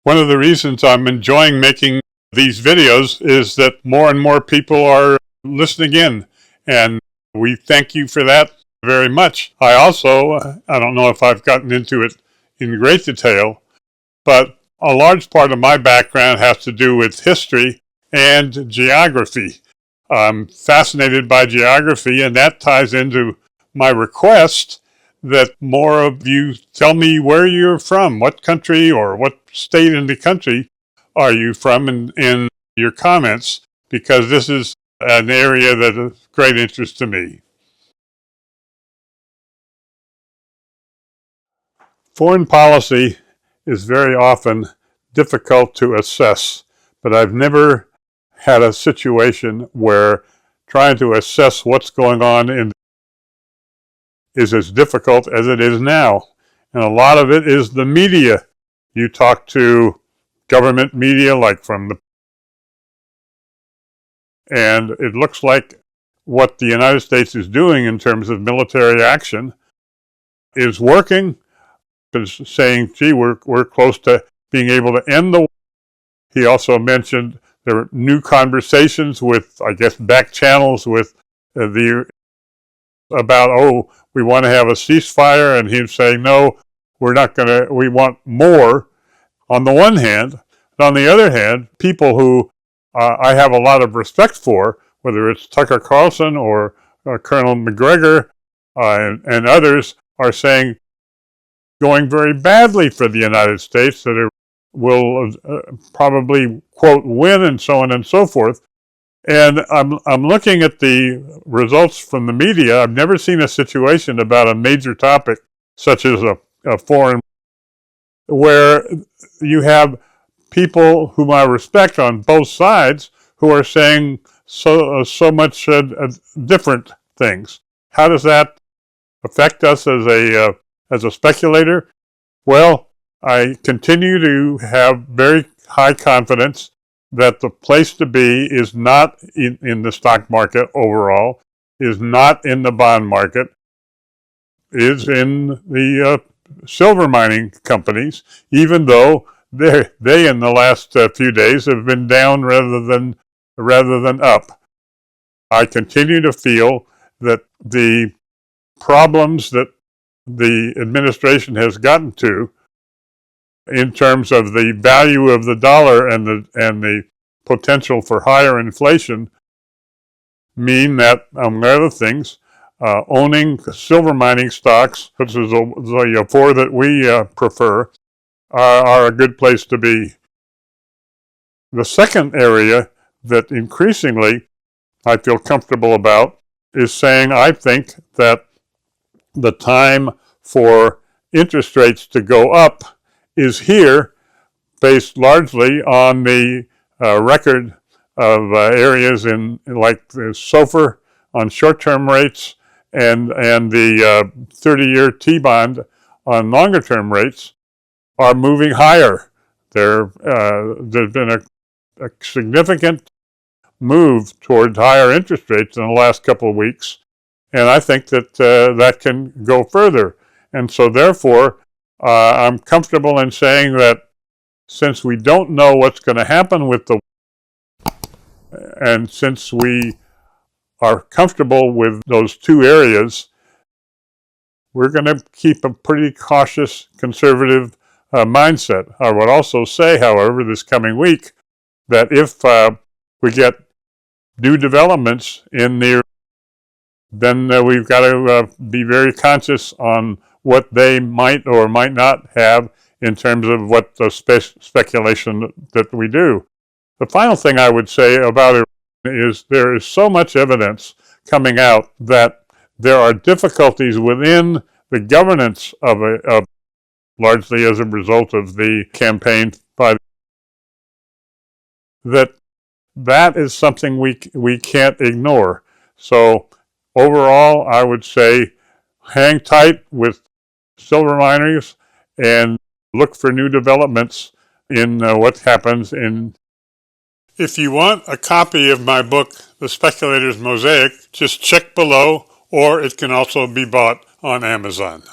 One of the reasons I'm enjoying making these videos is that more and more people are listening in, and we thank you for that very much. I also, I don't know if I've gotten into it in great detail, but a large part of my background has to do with history and geography. I'm fascinated by geography, and that ties into my request that more of you tell me where you're from, what country or what state in the country are you from in your comments, because this is an area that is of great interest to me. Foreign policy is very often difficult to assess, but I've never had a situation where trying to assess what's going on is as difficult as it is now. And a lot of it is the media. You talk to government media like and it looks like what the United States is doing in terms of military action is working. Is saying, gee, we're close to being able to end the war. He also mentioned there were new conversations with, I guess, back channels with about, oh, we want to have a ceasefire, and he's saying, no, we're not going to, we want more on the one hand. And on the other hand, people who I have a lot of respect for, whether it's Tucker Carlson or Colonel McGregor and others, are saying, going very badly for the United States, that it will probably, quote, win, and so on and so forth. And I'm looking at the results from the media. I've never seen a situation about a major topic, such as a foreign, where you have people whom I respect on both sides who are saying so much different things. How does that affect us as a speculator? Well, I continue to have very high confidence that the place to be is not in the stock market overall, is not in the bond market, is in the silver mining companies, even though they in the last few days have been down rather than up. I continue to feel that the problems that the administration has gotten to in terms of the value of the dollar and the potential for higher inflation mean that, among other things, owning silver mining stocks, which is the four that we prefer, are a good place to be. The second area that increasingly I feel comfortable about is saying I think that the time for interest rates to go up is here, based largely on the record of areas in like the SOFR on short-term rates and the 30-year T-bond on longer-term rates are moving higher. There's been a significant move towards higher interest rates in the last couple of weeks, and I think that that can go further. And so therefore, I'm comfortable in saying that since we don't know what's going to happen with and since we are comfortable with those two areas, we're going to keep a pretty cautious, conservative mindset. I would also say, however, this coming week, that if we get new developments in the, then we've got to be very conscious on what they might or might not have in terms of what the speculation that we do. The final thing I would say about it is there is so much evidence coming out that there are difficulties within the governance of largely as a result of the campaign by that is something we can't ignore. So overall, I would say hang tight with silver miners and look for new developments in what happens in. If you want a copy of my book, The Speculator's Mosaic, just check below, or it can also be bought on Amazon.